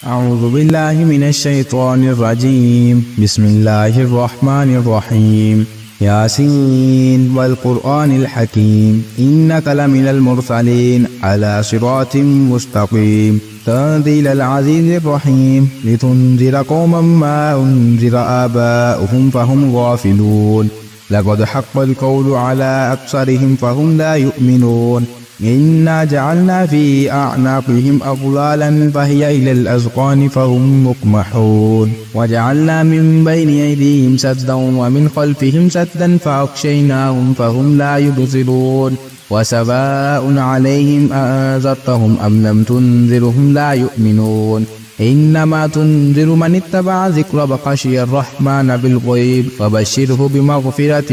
أعوذ بالله من الشيطان الرجيم. بسم الله الرحمن الرحيم. ياسين والقرآن الحكيم إنك لمن المرسلين على صراط مستقيم تنزيل العزيز الرحيم لتنذر قوما ما أنذر آباؤهم فهم غافلون لقد حق القول على أكثرهم فهم لا يؤمنون إنا جعلنا في أعناقهم أغلالا فهي إلى الأذقان فهم مقمحون وجعلنا من بين أيديهم سدا ومن خلفهم سدا فأغشيناهم فهم لا يبصرون وسواء عليهم أأنذرتهم أم لم تنذرهم لا يؤمنون إنما تنذر من اتبع ذكر وخشي الرحمن بالغيب فبشره بمغفرة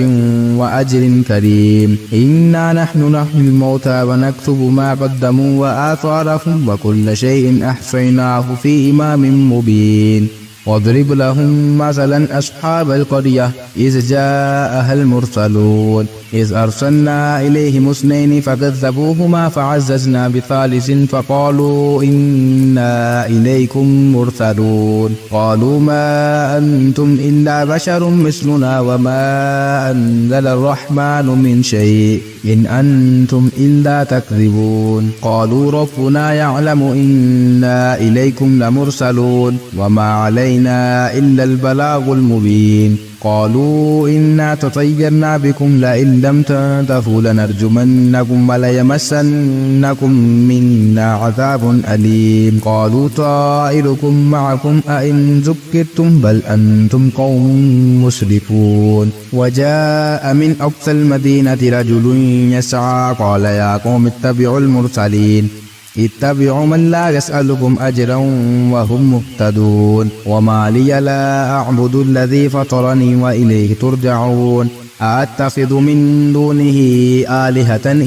وأجر كريم. إنا نحن نحيي الموتى ونكتب ما قدموا وآثارهم وكل شيء أحصيناه في إمام مبين. واضرب لهم مثلا أصحاب القرية إذ جاءها المرسلون إذ أرسلنا إليهم اثنين فكذبوهما فعززنا بثالث فقالوا إنا إليكم مرسلون قالوا ما أنتم إلا بشر مثلنا وما أنزل الرحمن من شيء إن أنتم إلا تكذبون قالوا ربنا يعلم إنا إليكم لمرسلون وما علينا إلا البلاغ المبين قالوا إنا تطيرنا بكم لئن لم تنتهوا لنرجمنكم وليمسنكم منا عذاب أليم قالوا طائركم معكم أئن ذكرتم بل أنتم قوم مسرفون وجاء من أقصى المدينة رجل يسعى قال يا قوم اتبعوا المرسلين اتبعوا من لا يسألكم أجرا وهم مهتدون وما لي لا أعبد الذي فطرني وإليه ترجعون أأتخذ من دونه آلهة إن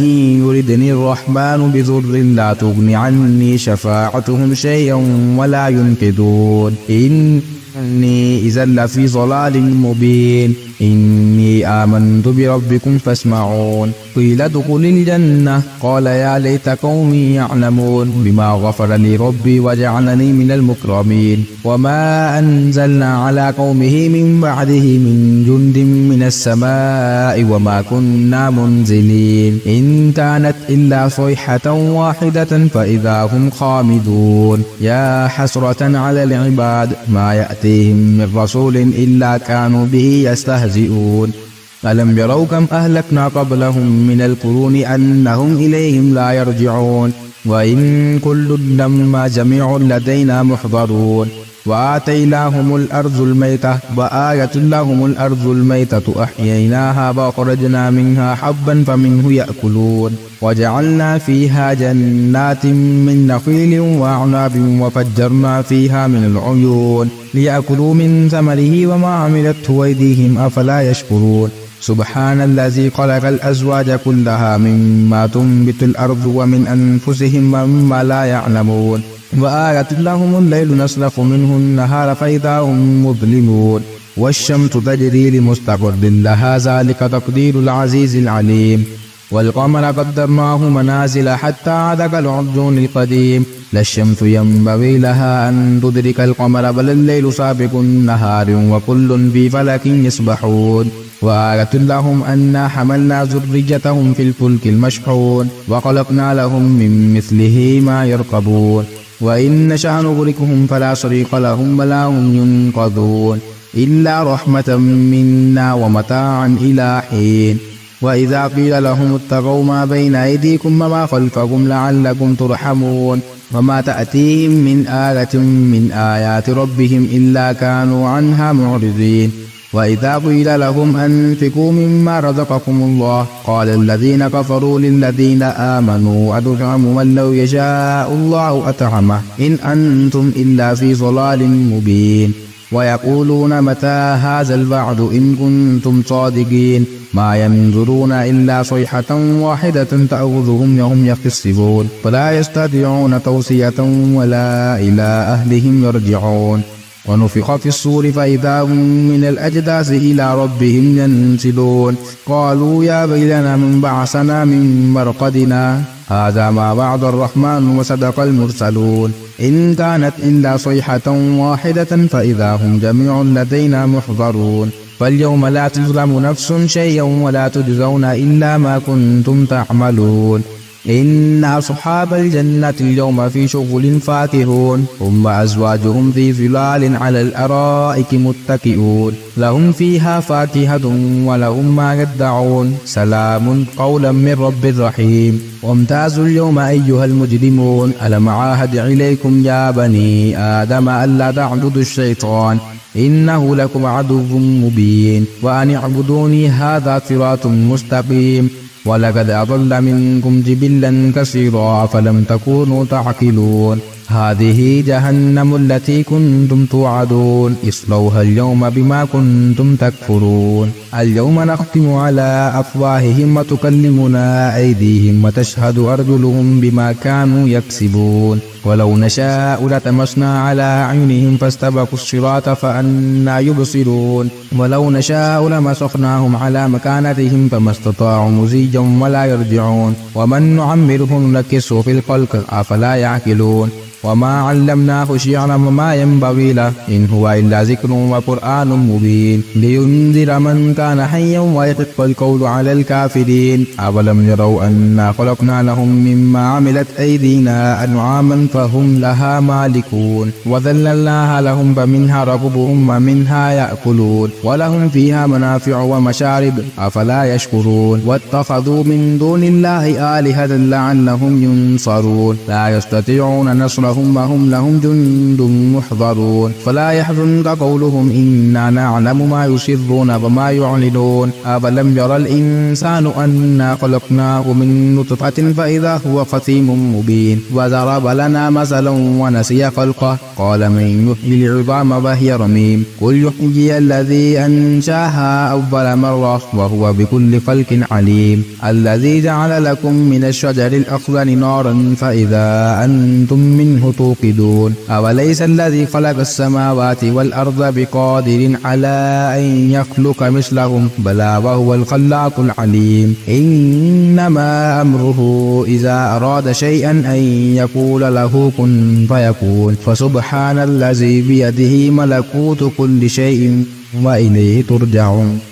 يردني الرحمن بضر لا تغن عني شفاعتهم شيئا ولا ينقذون إني إذا لفي ضلال مبين إني آمنت بربكم فاسمعون قيل ادخل الجنة قال يا ليت قومي يعلمون بما غفر لي ربي وجعلني من المكرمين وما أنزلنا على قومه من بعده من جند من السماء وما كنا منزلين إن كانت إلا صيحة واحدة فإذا هم خامدون يا حسرة على العباد ما يأتيهم من رسول إلا كانوا به يستهزئون ألم يروا كم أهلكنا قبلهم من القرون أنهم إليهم لا يرجعون وإن كل لما جميع لدينا محضرون وآتيناهم الأرض الميتة وآية لهم الأرض الميتة أحييناها وأخرجنا منها حبا فمنه يأكلون وجعلنا فيها جنات من نخيل وأعناب وفجرنا فيها من العيون ليأكلوا من ثمره وما عملته أيديهم أفلا يشكرون سبحان الذي خلق الأزواج كلها مما تنبت الأرض ومن أنفسهم ومما لا يعلمون وآية لهم الليل نسلخ منه النهار فإذا هم مظلمون والشمس تجري لمستقر لها ذلك تقدير العزيز العليم والقمر قدرناه منازل حتى عاد كالعرجون القديم لا الشمس ينبغي لها أن تدرك القمر بل الليل سابق النهار وكل في فلك يسبحون وآية لهم أنا حملنا ذريتهم في الفلك المشحون وخلقنا لهم من مثله ما يركبون وإن نشأ نغرقهم فلا صريخ لهم ولا هم ينقذون إلا رحمة منا ومتاعا إلى حين وإذا قيل لهم اتقوا ما بين أيديكم وما خلفكم لعلكم ترحمون وما تأتيهم من آية من آيات ربهم إلا كانوا عنها معرضين وإذا قيل لهم أنفقوا مما رزقكم الله قال الذين كفروا للذين آمنوا أتطعمون من لو يشاء الله أطعمه إن أنتم إلا في ضلال مبين ويقولون متى هذا الوعد إن كنتم صادقين ما ينظرون إلا صيحة واحدة تأخذهم وهم يخصفون فلا يستطيعون توصية ولا إلى أهلهم يرجعون ونفخ في الصور فإذا هم من الأجداث إلى ربهم ينسلون قالوا يا ويلنا من بعثنا من مرقدنا هذا ما وعد الرحمن وصدق المرسلون إن كانت إلا صيحة واحدة فإذا هم جميع لدينا محضرون فاليوم لا تظلم نفس شيئا ولا تجزون إلا ما كنتم تعملون إن أصحاب الجنة اليوم في شغل فاكهون هم وأزواجهم في ظلال على الأرائك متكئون لهم فيها فاكهة ولهم ما يدعون سلام قولا من رب رحيم وامتازوا اليوم أيها المجرمون ألم عاهد إليكم يا بني آدم ألا تعبدوا الشيطان إنه لكم عدو مبين وأن اعبدوني هذا صراط مستقيم ولقد أضل منكم جبلا كثيرا فلم تكونوا تعقلون هذه جهنم التي كنتم توعدون اصلوها اليوم بما كنتم تكفرون اليوم نختم على أفواههم وتكلمنا أيديهم وتشهد أرجلهم بما كانوا يكسبون ولو نشاء لطمسنا على أعينهم فاستبقوا الصراط فأنى يبصرون ولو نشاء لمسخناهم على مكانتهم فما استطاعوا مزيا ولا يرجعون ومن نعمره ننكسه في الخلق أفلا يعقلون وما علمناه شعرا وما ينبغي له إن هو إلا ذكر وقرآن مبين لينذر من كان حيا ويحق القول على الكافرين أولم يروا أنا خلقنا لهم مما عملت أيدينا أنعاما فهم لها مالكون وذللناها لهم فمنها ركوبهم ومنها يأكلون ولهم فيها منافع ومشارب أفلا يشكرون واتخذوا من دون الله آلهة لعلهم ينصرون لا يستطيعون نصرهم وهم لهم جند محضرون فلا يحزنك قولهم إنا نعلم ما يسرون وما يعلنون أولم يرى الإنسان أنا خلقناه من نطفة فإذا هو خصيم مبين وضرب لنا مثلا ونسي خلقه قال من يحيي العظام وهي رميم قل يحيي الذي أنشاها أول مرة وهو بكل خلق عليم الذي جعل لكم من الشجر الأخضر نارا فإذا أنتم منه توقدون أوليس الذي خلق السماوات والأرض بقادر على أن يخلق مثلهم بلى وهو الخلاق العليم إنما أمره إذا أراد شيئا أن يقول له كن فيكون فسبحان الذي بيده ملكوت كل شيء وإليه ترجعون.